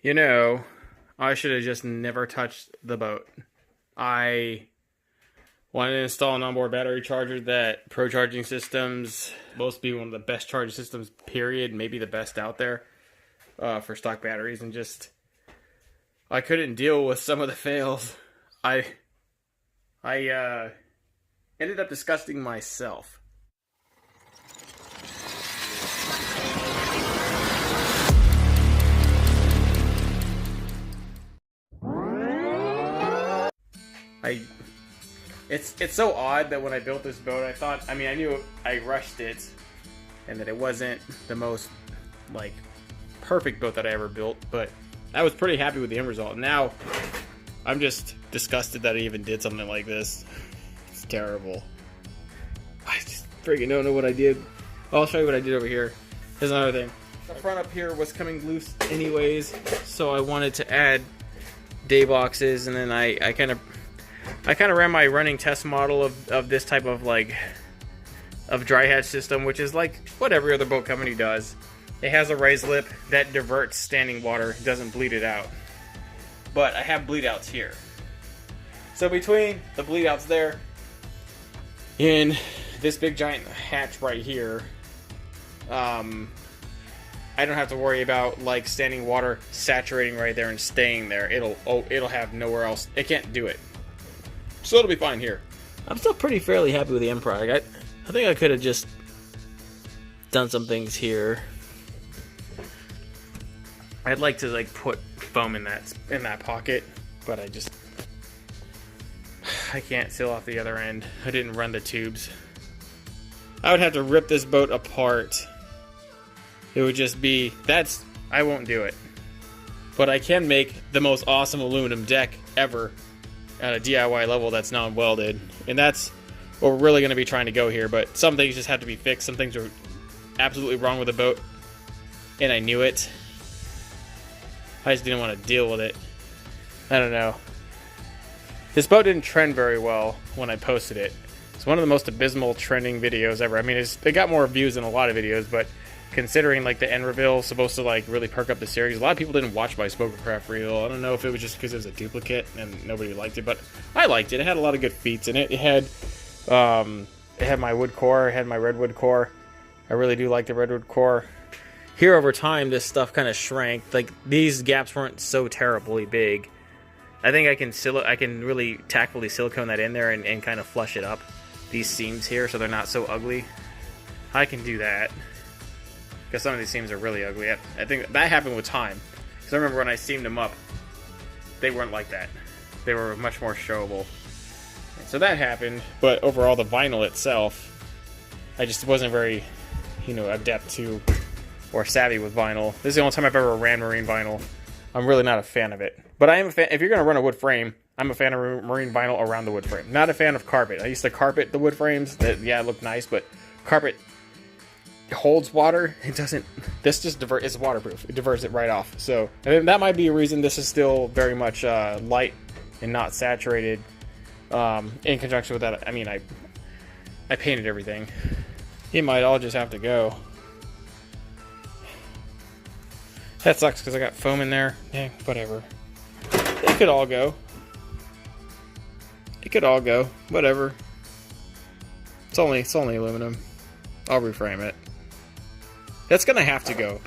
You know, I should have just never touched the boat. I wanted to install an onboard battery charger that Pro Charging Systems, supposed to be one of the best charging systems, period, maybe the best out there for stock batteries, and just I couldn't deal with some of the fails. I ended up disgusting myself. It's so odd that when I built this boat, I knew I rushed it, and that it wasn't the most like perfect boat that I ever built, but I was pretty happy with the end result. Now I'm just disgusted that I even did something like this. It's terrible. I just freaking don't know what I did. I'll show you what I did over here. Here's another thing. The front up here was coming loose anyways, so I wanted to add day boxes, and then I kind of ran my running test model of this type of dry hatch system, which is like what every other boat company does. It has a raised lip that diverts standing water, doesn't bleed it out. But I have bleed outs here. So between the bleed outs there and this big giant hatch right here, I don't have to worry about like standing water saturating right there and staying there. It'll have nowhere else. It can't do it. So it'll be fine here. I'm still fairly happy with the end product. I think I could have just done some things here. I'd like to put foam in that pocket, but I can't seal off the other end. I didn't run the tubes. I would have to rip this boat apart. It would just be I won't do it. But I can make the most awesome aluminum deck ever at a DIY level that's non-welded, and that's what we're really going to be trying to go here. But some things just have to be fixed. Some things are absolutely wrong with the boat, and I knew it. I just didn't want to deal with it. I don't know. This boat didn't trend very well when I posted it. It's one of the most abysmal trending videos ever. I mean, it got more views than a lot of videos, but considering the end reveal is supposed to really perk up the series, a lot of people didn't watch my Spokercraft reel. I don't know if it was just because it was a duplicate and nobody liked it, but I liked it. It had a lot of good feats in it. It had my wood core, it had my redwood core. I really do like the redwood core. Here over time, this stuff kind of shrank. These gaps weren't so terribly big. I think I can really tactfully silicone that in there and kind of flush it up. These seams here, so they're not so ugly. I can do that. Because some of these seams are really ugly. I think that happened with time. Because I remember when I seamed them up, they weren't like that. They were much more showable. So that happened, but overall the vinyl itself, I just wasn't very, adept to or savvy with vinyl. This is the only time I've ever ran marine vinyl. I'm really not a fan of it. But I am a fan. If you're going to run a wood frame, I'm a fan of marine vinyl around the wood frame. Not a fan of carpet. I used to carpet the wood frames. It looked nice, but carpet holds water. It doesn't. This just it's waterproof. It diverts it right off. So that might be a reason this is still very much light and not saturated. In conjunction with that, I mean, I painted everything. It might all just have to go. That sucks because I got foam in there. Yeah, whatever. It could all go. It could all go. Whatever. It's only aluminum. I'll reframe it. That's gonna have to go.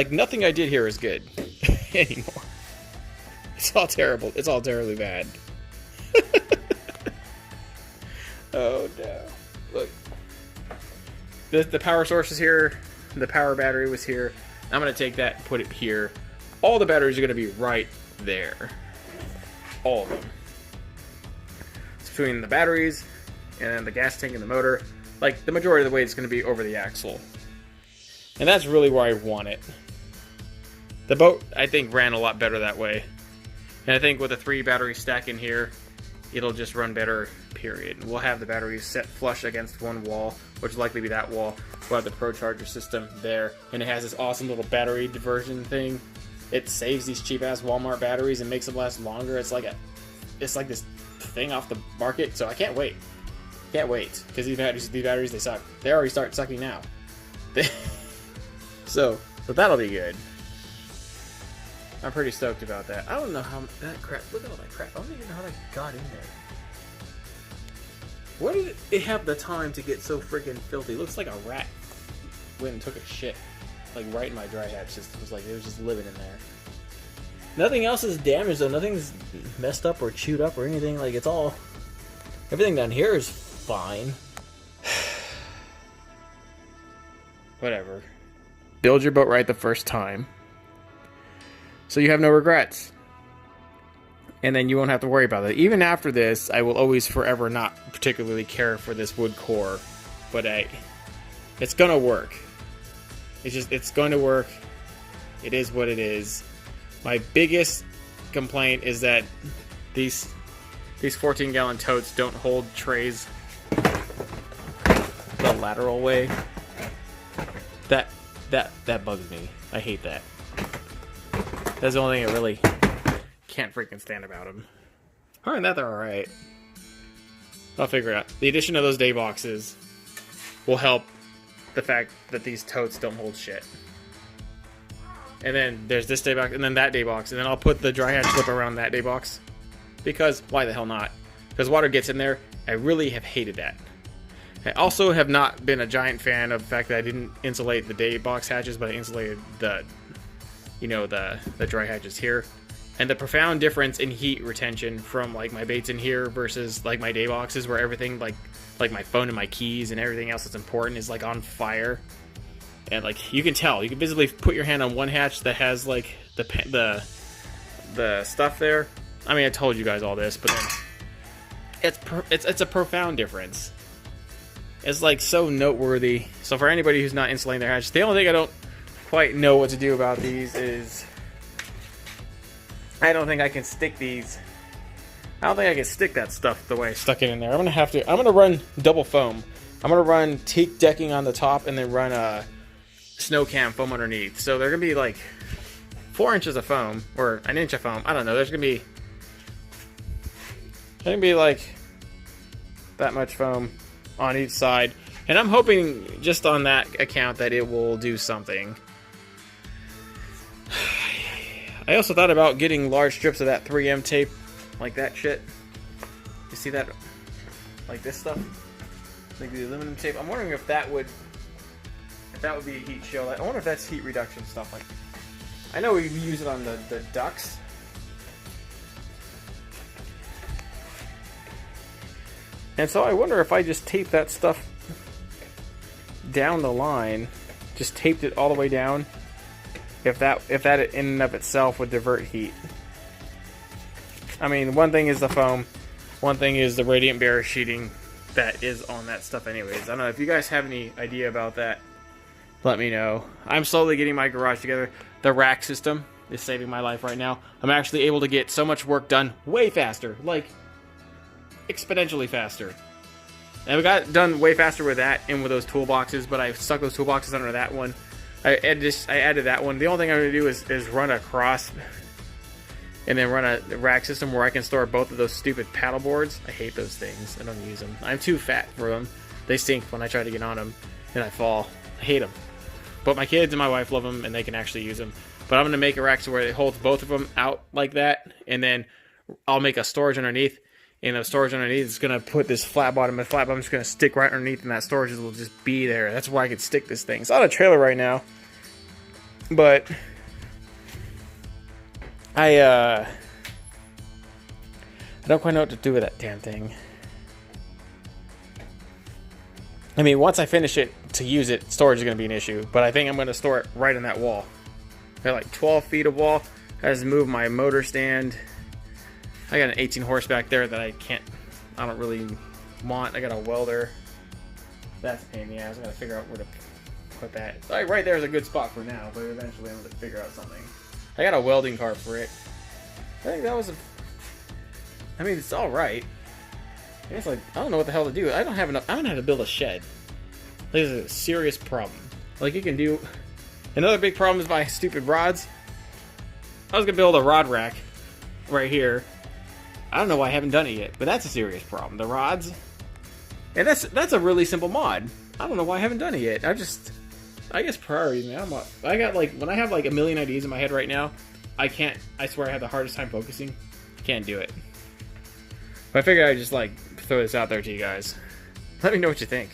Nothing I did here is good anymore. It's all terrible. It's all terribly bad. Oh no. Look. The power source is here. The power battery was here. I'm gonna take that and put it here. All the batteries are gonna be right there. All of them. It's between the batteries and the gas tank and the motor. The majority of the weight is gonna be over the axle. And that's really where I want it. The boat, I think, ran a lot better that way. And I think with a 3 battery stack in here, it'll just run better, period. We'll have the batteries set flush against one wall, which will likely be that wall. We'll have the Pro Charger system there. And it has this awesome little battery diversion thing. It saves these cheap-ass Walmart batteries and makes them last longer. It's like this thing off the market, so I can't wait. Can't wait. Because these batteries, they suck. They already start sucking now. So that'll be good. I'm pretty stoked about that. I don't know how that crap. Look at all that crap. I don't even know how that got in there. Where did it have the time to get so freaking filthy? It looks like a rat went and took a shit, like right in my dry hatch. Just was like it was just living in there. Nothing else is damaged though. Nothing's messed up or chewed up or anything. Like it's all, everything down here is fine. Whatever. Build your boat right the first time, so you have no regrets. And then you won't have to worry about it. Even after this, I will always forever not particularly care for this wood core. But it's gonna work. It's going to work. It is what it is. My biggest complaint is that these 14-gallon totes don't hold trays the lateral way. That bugs me. I hate that. That's the only thing I really can't freaking stand about them. Other than that, they're alright. I'll figure it out. The addition of those day boxes will help the fact that these totes don't hold shit. And then there's this day box, and then that day box, and then I'll put the dry hatch slip around that day box. Because, why the hell not? Because water gets in there. I really have hated that. I also have not been a giant fan of the fact that I didn't insulate the day box hatches, but I insulated the dry hatches here. And the profound difference in heat retention from like my baits in here versus like my day boxes, where everything like my phone and my keys and everything else that's important is like on fire. And like you can tell, you can visibly put your hand on one hatch that has like the stuff there. I mean, I told you guys all this, but then it's a profound difference. It's like so noteworthy. So for anybody who's not insulating their hatches, the only thing I don't quite know what to do about these is I don't think I can stick these. I don't think I can stick that stuff the way I stuck it in there. I'm gonna run double foam. I'm gonna run teak decking on the top and then run a snow cam foam underneath. So they're gonna be like 4 inches of foam or an inch of foam. I don't know. There's gonna be like that much foam on each side, and I'm hoping just on that account that it will do something. I also thought about getting large strips of that 3M tape, like that shit. You see that? Like this stuff? Like the aluminum tape. I'm wondering if that would be a heat shield. I wonder if that's heat reduction stuff. Like, I know we use it on the ducks. And so I wonder if I just tape that stuff down the line, just taped it all the way down, if that in and of itself would divert heat. I mean, one thing is the foam, one thing is the radiant barrier sheeting that is on that stuff anyways. I don't know if you guys have any idea about that, let me know. I'm slowly getting my garage together. The rack system is saving my life right now. I'm actually able to get so much work done way faster, like exponentially faster. And we got done way faster with that and with those toolboxes, but I stuck those toolboxes under that one. I added that one. The only thing I'm going to do is run a cross and then run a rack system where I can store both of those stupid paddle boards. I hate those things. I don't use them. I'm too fat for them. They stink when I try to get on them and I fall. I hate them. But my kids and my wife love them and they can actually use them. But I'm going to make a rack so where it holds both of them out like that, and then I'll make a storage underneath. And the storage underneath is going to put this flat bottom, and flat bottom is going to stick right underneath, and that storage will just be there. That's where I could stick this thing. It's on a trailer right now, but I don't quite know what to do with that damn thing. I mean, once I finish it to use it, storage is going to be an issue, but I think I'm going to store it right in that wall. I got like 12 feet of wall. I just moved my motor stand. I got an 18 horse back there that I don't really want. I got a welder. That's a pain in the ass. I gotta figure out where to put that. Like right there is a good spot for now, but eventually I'm gonna figure out something. I got a welding cart for it. I think that was I mean, it's alright. It's like, I don't know what the hell to do. I don't know how to build a shed. This is a serious problem. Like, you can do... Another big problem is my stupid rods. I was gonna build a rod rack right here. I don't know why I haven't done it yet, but that's a serious problem. The rods, and that's a really simple mod. I don't know why I haven't done it yet. I guess priorities, man. I got like, when I have like a million ideas in my head right now, I can't, I swear I have the hardest time focusing. Can't do it. But I figured I'd just like throw this out there to you guys. Let me know what you think.